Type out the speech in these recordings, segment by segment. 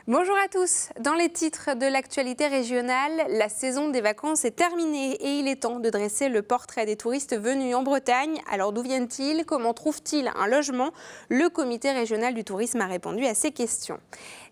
Bonjour à tous. Dans les titres de l'actualité régionale, la saison des vacances est terminée et il est temps de dresser le portrait des touristes venus en Bretagne. Alors d'où viennent-ils? Comment trouvent-ils un logement? Le comité régional du tourisme a répondu à ces questions.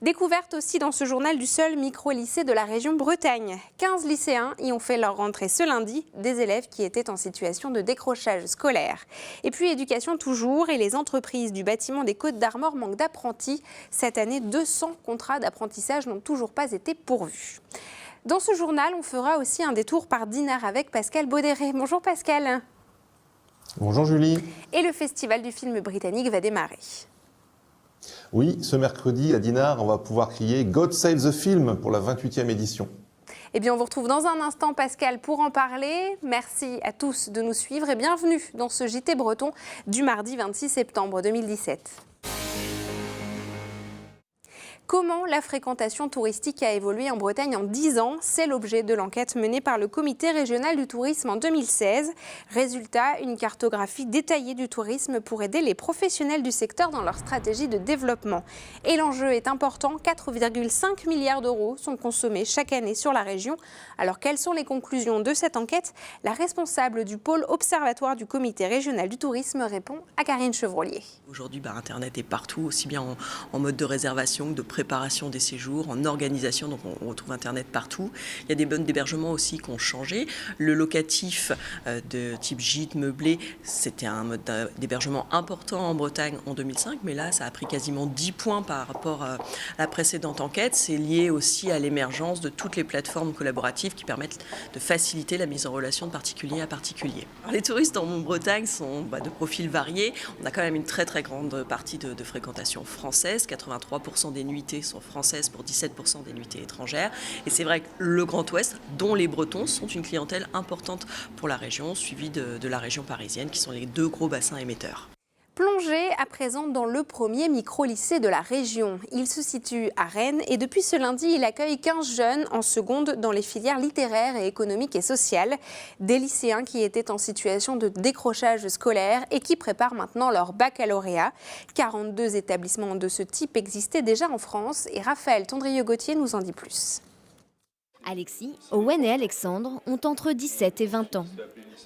Découverte aussi dans ce journal du seul micro-lycée de la région Bretagne. 15 lycéens y ont fait leur rentrée ce lundi, des élèves qui étaient en situation de décrochage scolaire. Et puis éducation toujours, et les entreprises du bâtiment des Côtes-d'Armor manquent d'apprentis. Cette année, 200 contrats d'apprentissage n'ont toujours pas été pourvus. Dans ce journal, on fera aussi un détour par Dinard avec Pascal Baudéré. Bonjour Pascal. Bonjour Julie. Et le festival du film britannique va démarrer. Oui, ce mercredi à Dinard, on va pouvoir crier God Save the Film pour la 28e édition. Eh bien, on vous retrouve dans un instant, Pascal, pour en parler. Merci à tous de nous suivre et bienvenue dans ce JT Breton du mardi 26 septembre 2017. Comment la fréquentation touristique a évolué en Bretagne en 10 ans? C'est l'objet de l'enquête menée par le comité régional du tourisme en 2016. Résultat, une cartographie détaillée du tourisme pour aider les professionnels du secteur dans leur stratégie de développement. Et l'enjeu est important, 4,5 milliards d'euros sont consommés chaque année sur la région. Alors quelles sont les conclusions de cette enquête? La responsable du pôle observatoire du comité régional du tourisme répond à Karine Chevrolier. Aujourd'hui, Internet est partout, aussi bien en mode de réservation que de préparation des séjours, en organisation, donc on retrouve Internet partout. Il y a des modes d'hébergement aussi qui ont changé. Le locatif de type gîte meublé, c'était un mode d'hébergement important en Bretagne en 2005, mais là, ça a pris quasiment 10 points par rapport à la précédente enquête. C'est lié aussi à l'émergence de toutes les plateformes collaboratives qui permettent de faciliter la mise en relation de particulier à particulier. Alors, les touristes en Bretagne sont de profils variés. On a quand même une très très grande partie de fréquentation française, 83% des nuitées sont françaises pour 17% des nuitées étrangères. Et c'est vrai que le Grand Ouest, dont les Bretons, sont une clientèle importante pour la région, suivie de la région parisienne, qui sont les deux gros bassins émetteurs. Plongez à présent dans le premier micro-lycée de la région. Il se situe à Rennes et depuis ce lundi, il accueille 15 jeunes en seconde dans les filières littéraires et économiques et sociales. Des lycéens qui étaient en situation de décrochage scolaire et qui préparent maintenant leur baccalauréat. 42 établissements de ce type existaient déjà en France et Raphaël Tondrieux-Gauthier nous en dit plus. Alexis, Owen et Alexandre ont entre 17 et 20 ans.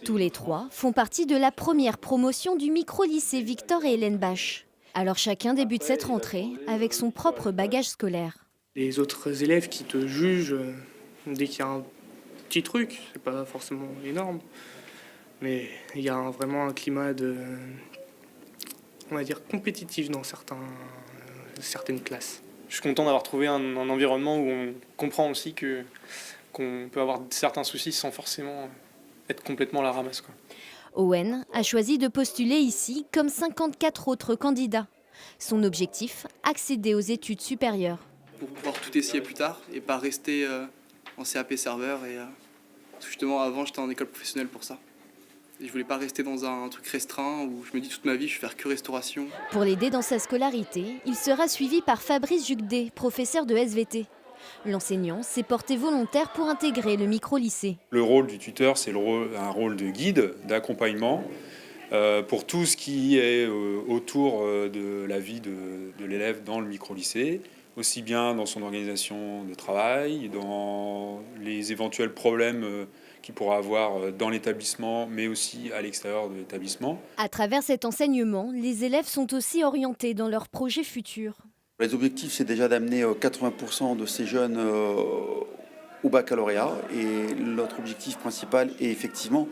Tous les trois font partie de la première promotion du micro-lycée Victor et Hélène Bach. Alors chacun débute cette rentrée avec son propre bagage scolaire. Les autres élèves qui te jugent dès qu'il y a un petit truc, c'est pas forcément énorme, mais il y a vraiment un climat on va dire, compétitif dans certaines classes. Je suis content d'avoir trouvé un environnement où on comprend aussi qu'on peut avoir certains soucis sans forcément être complètement à la ramasse, quoi. Owen a choisi de postuler ici comme 54 autres candidats. Son objectif, accéder aux études supérieures. Pour pouvoir tout essayer plus tard et pas rester en CAP serveur. Justement, avant, j'étais en école professionnelle pour ça. Et je voulais pas rester dans un truc restreint où je me dis toute ma vie, je vais faire que restauration. Pour l'aider dans sa scolarité, il sera suivi par Fabrice Jucdé, professeur de SVT. L'enseignant s'est porté volontaire pour intégrer le micro-lycée. Le rôle du tuteur, c'est un rôle de guide, d'accompagnement pour tout ce qui est autour de la vie de l'élève dans le micro-lycée, aussi bien dans son organisation de travail, dans les éventuels problèmes qu'il pourra avoir dans l'établissement, mais aussi à l'extérieur de l'établissement. À travers cet enseignement, les élèves sont aussi orientés dans leurs projets futurs. Les objectifs, c'est déjà d'amener 80% de ces jeunes au baccalauréat. Et notre objectif principal est effectivement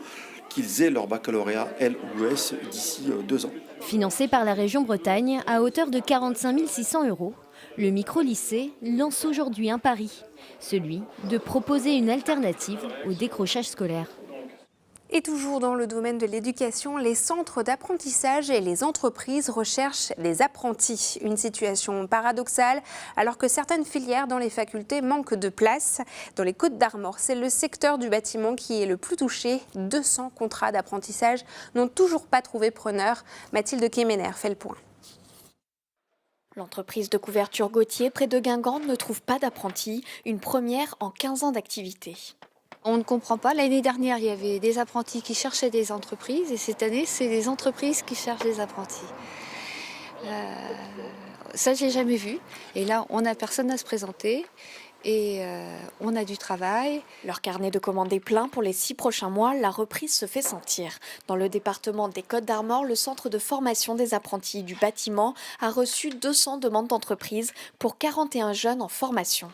qu'ils aient leur baccalauréat L ou ES d'ici 2 ans. Financé par la région Bretagne à hauteur de 45 600 €, le micro-lycée lance aujourd'hui un pari, celui de proposer une alternative au décrochage scolaire. Et toujours dans le domaine de l'éducation, les centres d'apprentissage et les entreprises recherchent des apprentis. Une situation paradoxale alors que certaines filières dans les facultés manquent de place. Dans les Côtes-d'Armor, c'est le secteur du bâtiment qui est le plus touché. 200 contrats d'apprentissage n'ont toujours pas trouvé preneur. Mathilde Kemener fait le point. L'entreprise de couverture Gauthier, près de Guingamp, ne trouve pas d'apprentis, une première en 15 ans d'activité. On ne comprend pas. L'année dernière, il y avait des apprentis qui cherchaient des entreprises et cette année, c'est les entreprises qui cherchent des apprentis. Ça, j'ai jamais vu. Et là, on n'a personne à se présenter. Et on a du travail. Leur carnet de commandes est plein pour les 6 prochains mois. La reprise se fait sentir. Dans le département des Côtes-d'Armor, le centre de formation des apprentis du bâtiment a reçu 200 demandes d'entreprise pour 41 jeunes en formation.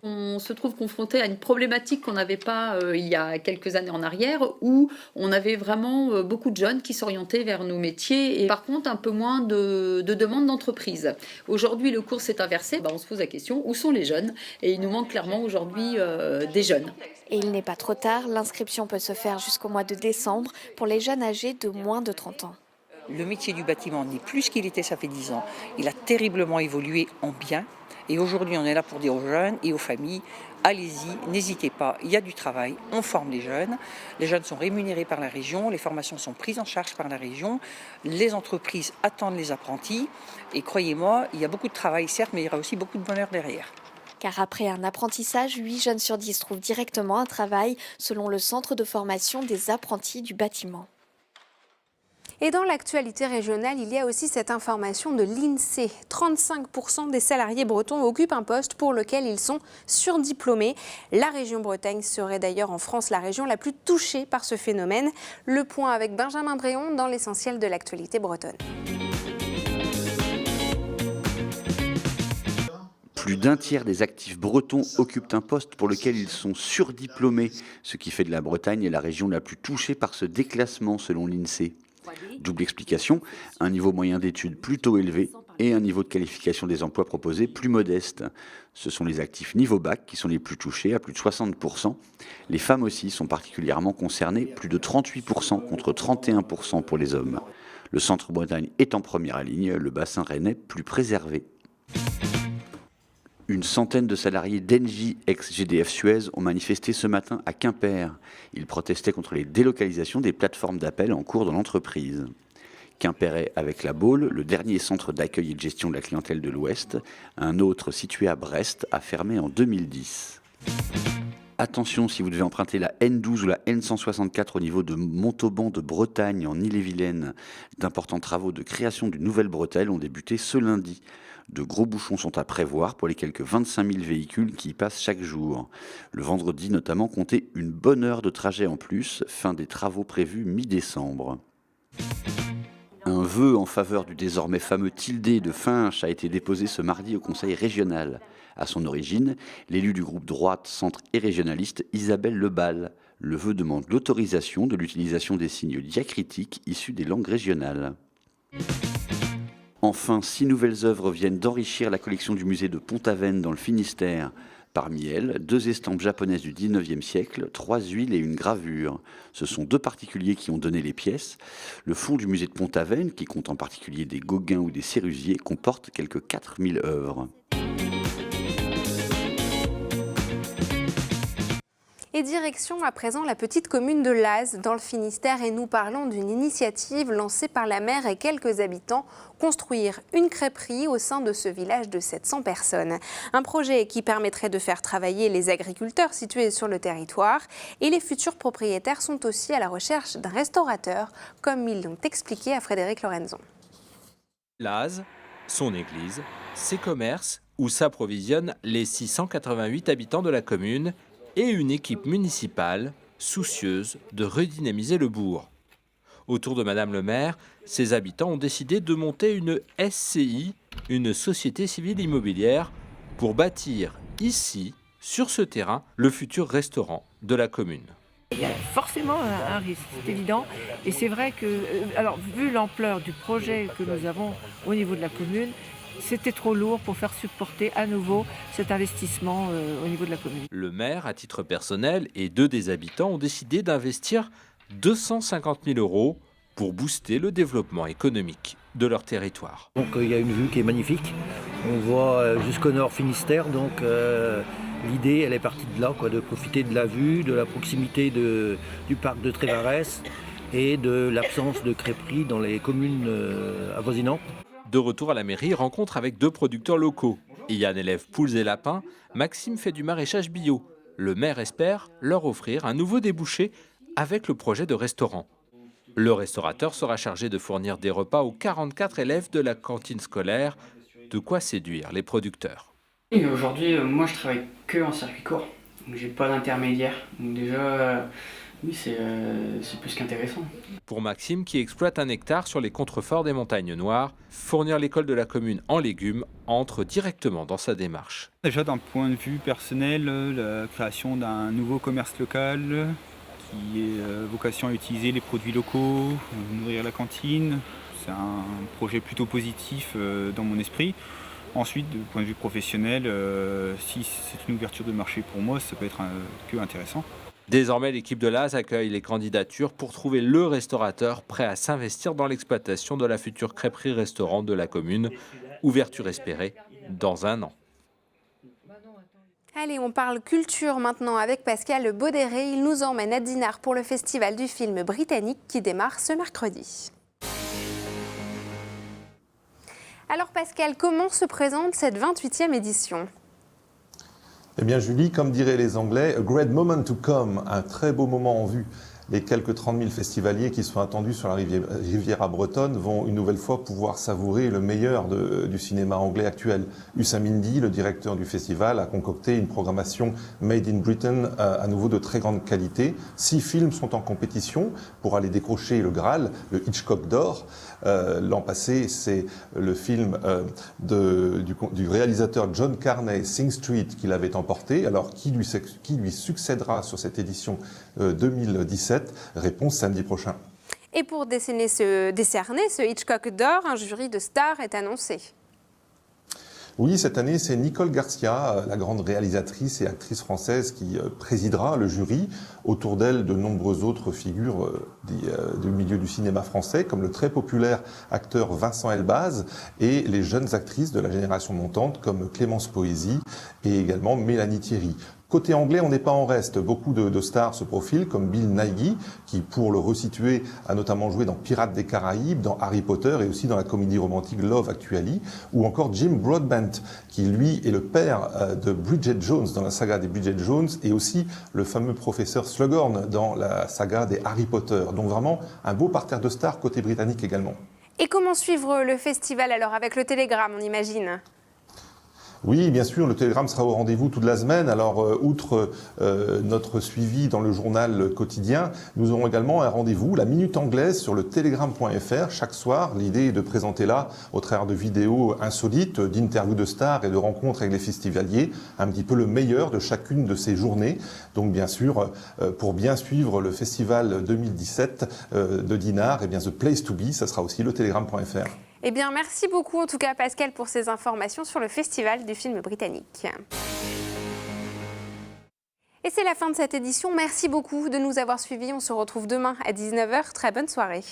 On se trouve confronté à une problématique qu'on n'avait pas il y a quelques années en arrière, où on avait vraiment beaucoup de jeunes qui s'orientaient vers nos métiers et par contre un peu moins de demandes d'entreprise. Aujourd'hui, le cours s'est inversé. On se pose la question, où sont les jeunes? Et il nous manque clairement aujourd'hui des jeunes. Et il n'est pas trop tard, l'inscription peut se faire jusqu'au mois de décembre pour les jeunes âgés de moins de 30 ans. Le métier du bâtiment n'est plus ce qu'il était, ça fait 10 ans. Il a terriblement évolué en bien. Et aujourd'hui, on est là pour dire aux jeunes et aux familles, allez-y, n'hésitez pas, il y a du travail, on forme les jeunes. Les jeunes sont rémunérés par la région, les formations sont prises en charge par la région, les entreprises attendent les apprentis. Et croyez-moi, il y a beaucoup de travail, certes, mais il y aura aussi beaucoup de bonheur derrière. Car après un apprentissage, 8 jeunes sur 10 trouvent directement un travail, selon le centre de formation des apprentis du bâtiment. Et dans l'actualité régionale, il y a aussi cette information de l'INSEE. 35% des salariés bretons occupent un poste pour lequel ils sont surdiplômés. La région Bretagne serait d'ailleurs en France la région la plus touchée par ce phénomène. Le point avec Benjamin Bréon dans l'essentiel de l'actualité bretonne. Plus d'un tiers des actifs bretons occupent un poste pour lequel ils sont surdiplômés, ce qui fait de la Bretagne la région la plus touchée par ce déclassement selon l'INSEE. Double explication, un niveau moyen d'études plutôt élevé et un niveau de qualification des emplois proposés plus modeste. Ce sont les actifs niveau bac qui sont les plus touchés, à plus de 60%. Les femmes aussi sont particulièrement concernées, plus de 38% contre 31% pour les hommes. Le centre-Bretagne est en première ligne, le bassin rennais plus préservé. Une centaine de salariés d'Engie, ex-GDF Suez, ont manifesté ce matin à Quimper. Ils protestaient contre les délocalisations des plateformes d'appel en cours dans l'entreprise. Quimperais avec la Baule, le dernier centre d'accueil et de gestion de la clientèle de l'Ouest. Un autre situé à Brest a fermé en 2010. Attention, si vous devez emprunter la N12 ou la N164 au niveau de Montauban de Bretagne, en Ille-et-Vilaine, d'importants travaux de création d'une nouvelle bretelle ont débuté ce lundi. De gros bouchons sont à prévoir pour les quelques 25 000 véhicules qui y passent chaque jour. Le vendredi notamment, comptez une bonne heure de trajet en plus, fin des travaux prévus mi-décembre. Un vœu en faveur du désormais fameux Tildé de Finche a été déposé ce mardi au Conseil régional. À son origine, l'élu du groupe droite, centre et régionaliste Isabelle Lebal. Le vœu demande l'autorisation de l'utilisation des signes diacritiques issus des langues régionales. Enfin, 6 nouvelles œuvres viennent d'enrichir la collection du musée de Pont-Aven dans le Finistère. Parmi elles, 2 estampes japonaises du 19e siècle, 3 huiles et une gravure. Ce sont 2 particuliers qui ont donné les pièces. Le fonds du musée de Pont-Aven, qui compte en particulier des Gauguins ou des Sérusier, comporte quelques 4000 œuvres. Et direction à présent la petite commune de Laz, dans le Finistère, et nous parlons d'une initiative lancée par la maire et quelques habitants, construire une crêperie au sein de ce village de 700 personnes. Un projet qui permettrait de faire travailler les agriculteurs situés sur le territoire, et les futurs propriétaires sont aussi à la recherche d'un restaurateur, comme ils l'ont expliqué à Frédéric Lorenzon. Laz, son église, ses commerces, où s'approvisionnent les 688 habitants de la commune, et une équipe municipale soucieuse de redynamiser le bourg. Autour de Madame le maire, ses habitants ont décidé de monter une SCI, une société civile immobilière, pour bâtir ici, sur ce terrain, le futur restaurant de la commune. Il y a forcément un risque, c'est évident. Et c'est vrai que, alors, vu l'ampleur du projet que nous avons au niveau de la commune, c'était trop lourd pour faire supporter à nouveau cet investissement au niveau de la commune. Le maire, à titre personnel, et 2 des habitants ont décidé d'investir 250 000 € pour booster le développement économique de leur territoire. Donc il y a une vue qui est magnifique. On voit jusqu'au nord Finistère, donc l'idée elle est partie de là, de profiter de la vue, de la proximité du parc de Trévarès et de l'absence de crêperie dans les communes avoisinantes. De retour à la mairie, rencontre avec 2 producteurs locaux. Yann élève poules et lapins, Maxime fait du maraîchage bio. Le maire espère leur offrir un nouveau débouché avec le projet de restaurant. Le restaurateur sera chargé de fournir des repas aux 44 élèves de la cantine scolaire De quoi séduire les producteurs. Et aujourd'hui, moi je travaille que en circuit court, donc j'ai pas d'intermédiaire. Donc déjà, oui, c'est plus qu'intéressant. Pour Maxime, qui exploite un hectare sur les contreforts des montagnes noires, fournir l'école de la commune en légumes entre directement dans sa démarche. Déjà d'un point de vue personnel, la création d'un nouveau commerce local qui ait vocation à utiliser les produits locaux, nourrir la cantine, c'est un projet plutôt positif dans mon esprit. Ensuite, du point de vue professionnel, si c'est une ouverture de marché pour moi, ça peut être que intéressant. Désormais, l'équipe de Laz accueille les candidatures pour trouver le restaurateur prêt à s'investir dans l'exploitation de la future crêperie-restaurant de la commune. Ouverture espérée dans 1 an. Allez, on parle culture maintenant avec Pascal Baudéré. Il nous emmène à Dinard pour le festival du film britannique qui démarre ce mercredi. Alors Pascal, comment se présente cette 28e édition ? Eh bien Julie, comme diraient les Anglais, a great moment to come, un très beau moment en vue. Les quelques 30 000 festivaliers qui sont attendus sur la Riviera bretonne vont une nouvelle fois pouvoir savourer le meilleur du cinéma anglais actuel. Hussam Indy, le directeur du festival, a concocté une programmation Made in Britain à nouveau de très grande qualité. 6 films sont en compétition pour aller décrocher le Graal, le Hitchcock d'or. L'an passé, c'est le film du réalisateur John Carney, Sing Street, qui l'avait emporté. Alors, qui lui succédera sur cette édition 2017 ? Réponse samedi prochain. Et pour décerner ce Hitchcock d'or, un jury de stars est annoncé. Oui, cette année, c'est Nicole Garcia, la grande réalisatrice et actrice française, qui présidera le jury. Autour d'elle, de nombreuses autres figures du milieu du cinéma français, comme le très populaire acteur Vincent Elbaz et les jeunes actrices de la génération montante, comme Clémence Poésy et également Mélanie Thierry. Côté anglais, on n'est pas en reste. Beaucoup de stars se profilent, comme Bill Nighy, qui, pour le resituer, a notamment joué dans Pirates des Caraïbes, dans Harry Potter et aussi dans la comédie romantique Love Actually, ou encore Jim Broadbent, qui, lui, est le père de Bridget Jones dans la saga des Bridget Jones, et aussi le fameux professeur Slughorn dans la saga des Harry Potter. Donc vraiment, un beau parterre de stars côté britannique également. Et comment suivre le festival alors avec le Télégramme, on imagine ? Oui, bien sûr, le Télégramme sera au rendez-vous toute la semaine. Alors, outre notre suivi dans le journal quotidien, nous aurons également un rendez-vous, la Minute Anglaise, sur le télégramme.fr. Chaque soir, l'idée est de présenter là, au travers de vidéos insolites, d'interviews de stars et de rencontres avec les festivaliers, un petit peu le meilleur de chacune de ces journées. Donc, bien sûr, pour bien suivre le festival 2017 de Dinard, eh bien, The Place to Be, ça sera aussi le télégramme.fr. Eh bien, merci beaucoup en tout cas Pascal pour ces informations sur le festival du film britannique. Et c'est la fin de cette édition. Merci beaucoup de nous avoir suivis. On se retrouve demain à 19h. Très bonne soirée.